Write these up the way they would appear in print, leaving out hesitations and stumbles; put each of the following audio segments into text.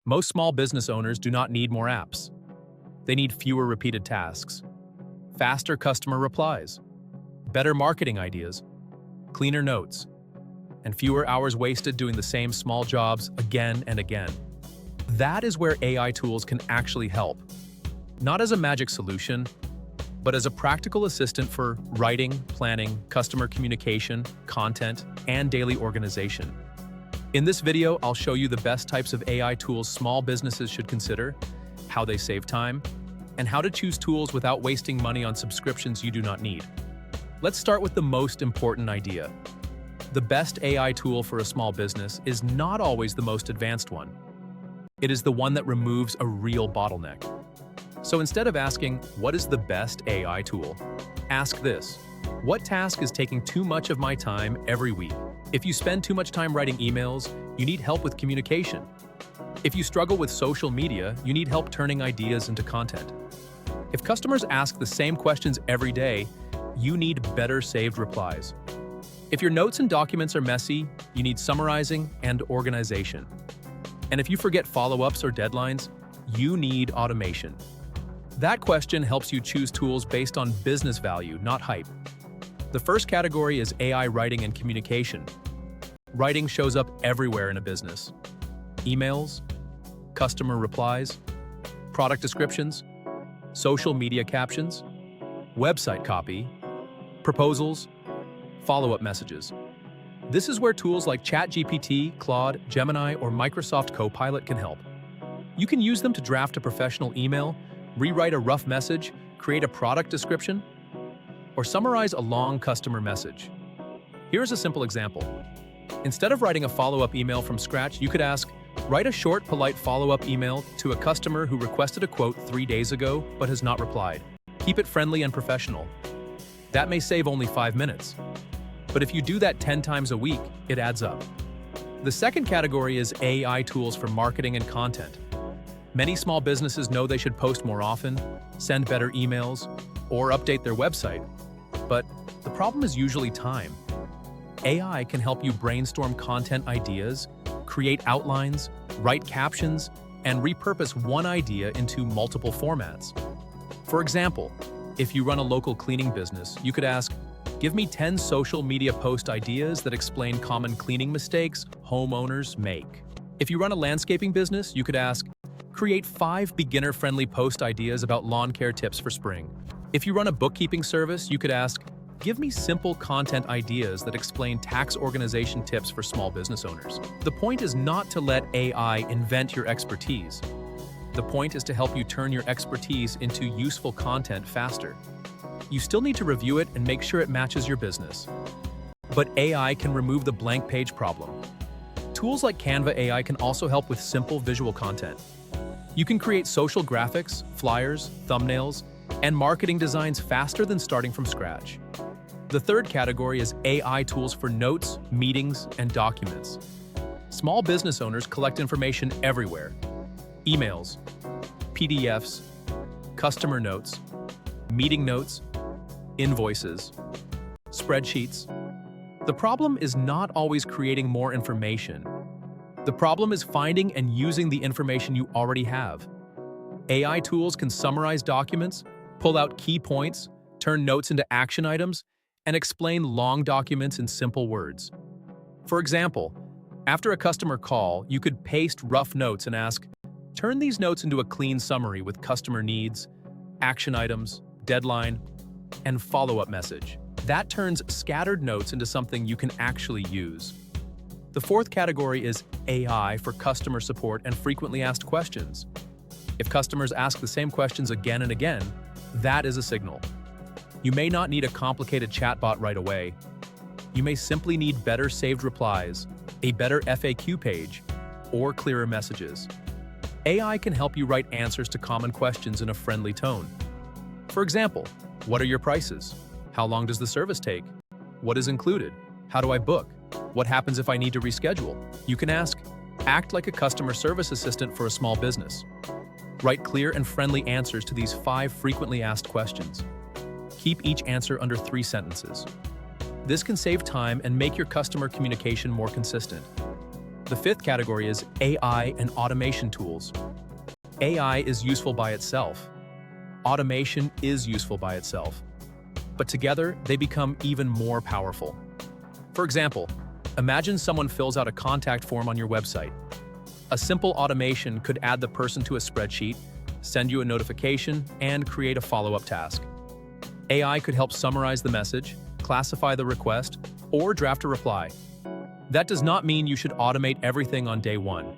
Most small business owners do not need more apps. They need fewer repeated tasks, faster customer replies, better marketing ideas, cleaner notes, and fewer hours wasted doing the same small jobs again and again. That is where AI tools can actually help. Not as a magic solution, but as a practical assistant for writing, planning, customer communication, content, and daily organization. In this video, I'll show you the best types of AI tools small businesses should consider, how they save time, and how to choose tools without wasting money on subscriptions you do not need. Let's start with the most important idea. The best AI tool for a small business is not always the most advanced one. It is the one that removes a real bottleneck. So instead of asking, what is the best AI tool? Ask this: what task is taking too much of my time every week? If you spend too much time writing emails, you need help with communication. If you struggle with social media, you need help turning ideas into content. If customers ask the same questions every day, you need better saved replies. If your notes and documents are messy, you need summarizing and organization. And if you forget follow-ups or deadlines, you need automation. That question helps you choose tools based on business value, not hype. The first category is AI writing and communication. Writing shows up everywhere in a business. Emails, customer replies, product descriptions, social media captions, website copy, proposals, follow-up messages. This is where tools like ChatGPT, Claude, Gemini, or Microsoft Copilot can help. You can use them to draft a professional email, rewrite a rough message, create a product description, or summarize a long customer message. Here's a simple example. Instead of writing a follow-up email from scratch, you could ask, write a short, polite follow-up email to a customer who requested a quote 3 days ago but has not replied. Keep it friendly and professional. That may save only 5 minutes. But if you do that 10 times a week, it adds up. The second category is AI tools for marketing and content. Many small businesses know they should post more often, send better emails, or update their website. But the problem is usually time. AI can help you brainstorm content ideas, create outlines, write captions, and repurpose one idea into multiple formats. For example, if you run a local cleaning business, you could ask, give me 10 social media post ideas that explain common cleaning mistakes homeowners make. If you run a landscaping business, you could ask, create 5 beginner-friendly post ideas about lawn care tips for spring. If you run a bookkeeping service, you could ask, give me simple content ideas that explain tax organization tips for small business owners. The point is not to let AI invent your expertise. The point is to help you turn your expertise into useful content faster. You still need to review it and make sure it matches your business. But AI can remove the blank page problem. Tools like Canva AI can also help with simple visual content. You can create social graphics, flyers, thumbnails, and marketing designs faster than starting from scratch. The third category is AI tools for notes, meetings, and documents. Small business owners collect information everywhere: emails, PDFs, customer notes, meeting notes, invoices, spreadsheets. The problem is not always creating more information. The problem is finding and using the information you already have. AI tools can summarize documents, pull out key points, turn notes into action items, and explain long documents in simple words. For example, after a customer call, you could paste rough notes and ask, turn these notes into a clean summary with customer needs, action items, deadline, and follow-up message. That turns scattered notes into something you can actually use. The fourth category is AI for customer support and frequently asked questions. If customers ask the same questions again and again, that is a signal. You may not need a complicated chatbot right away. You may simply need better saved replies, a better FAQ page, or clearer messages. AI can help you write answers to common questions in a friendly tone. For example, what are your prices? How long does the service take? What is included? How do I book? What happens if I need to reschedule? You can ask, act like a customer service assistant for a small business. Write clear and friendly answers to these 5 frequently asked questions. Keep each answer under 3 sentences. This can save time and make your customer communication more consistent. The fifth category is AI and automation tools. AI is useful by itself. Automation is useful by itself. But together, they become even more powerful. For example, imagine someone fills out a contact form on your website. A simple automation could add the person to a spreadsheet, send you a notification, and create a follow-up task. AI could help summarize the message, classify the request, or draft a reply. That does not mean you should automate everything on day one.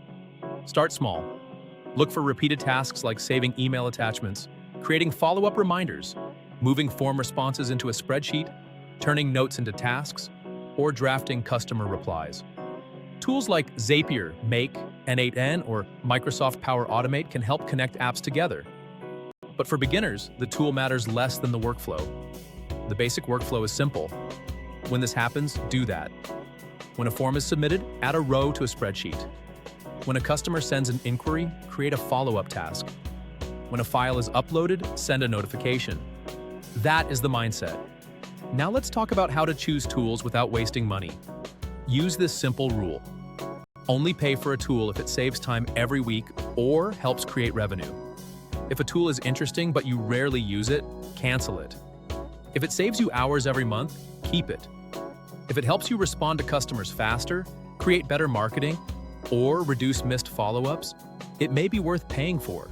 Start small. Look for repeated tasks like saving email attachments, creating follow-up reminders, moving form responses into a spreadsheet, turning notes into tasks, or drafting customer replies. Tools like Zapier, Make, N8N, or Microsoft Power Automate can help connect apps together. But for beginners, the tool matters less than the workflow. The basic workflow is simple. When this happens, do that. When a form is submitted, add a row to a spreadsheet. When a customer sends an inquiry, create a follow-up task. When a file is uploaded, send a notification. That is the mindset. Now let's talk about how to choose tools without wasting money. Use this simple rule. Only pay for a tool if it saves time every week or helps create revenue. If a tool is interesting but you rarely use it, cancel it. If it saves you hours every month, keep it. If it helps you respond to customers faster, create better marketing, or reduce missed follow-ups, it may be worth paying for.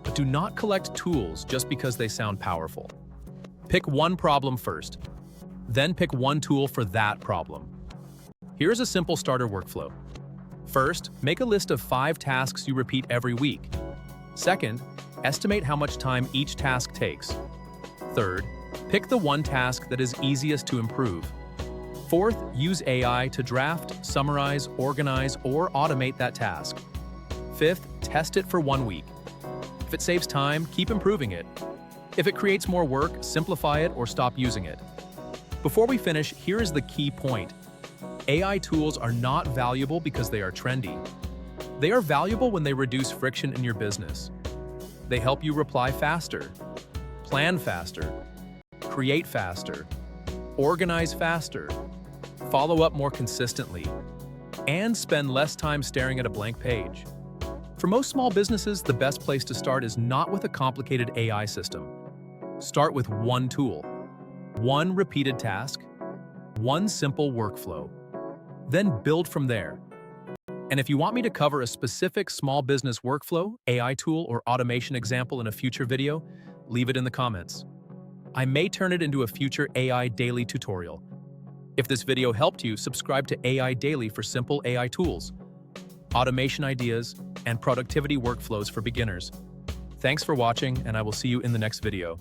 But do not collect tools just because they sound powerful. Pick one problem first, then pick one tool for that problem. Here's a simple starter workflow. First, make a list of 5 tasks you repeat every week. Second, estimate how much time each task takes. Third, pick the one task that is easiest to improve. Fourth, use AI to draft, summarize, organize, or automate that task. Fifth, test it for 1 week. If it saves time, keep improving it. If it creates more work, simplify it or stop using it. Before we finish, here is the key point. AI tools are not valuable because they are trendy. They are valuable when they reduce friction in your business. They help you reply faster, plan faster, create faster, organize faster, follow up more consistently, and spend less time staring at a blank page. For most small businesses, the best place to start is not with a complicated AI system. Start with one tool, one repeated task, one simple workflow. Then build from there. And if you want me to cover a specific small business workflow, AI tool, or automation example in a future video, leave it in the comments. I may turn it into a future AI daily tutorial. If this video helped you, subscribe to AI Daily for simple AI tools, automation ideas, and productivity workflows for beginners. Thanks for watching, and I will see you in the next video.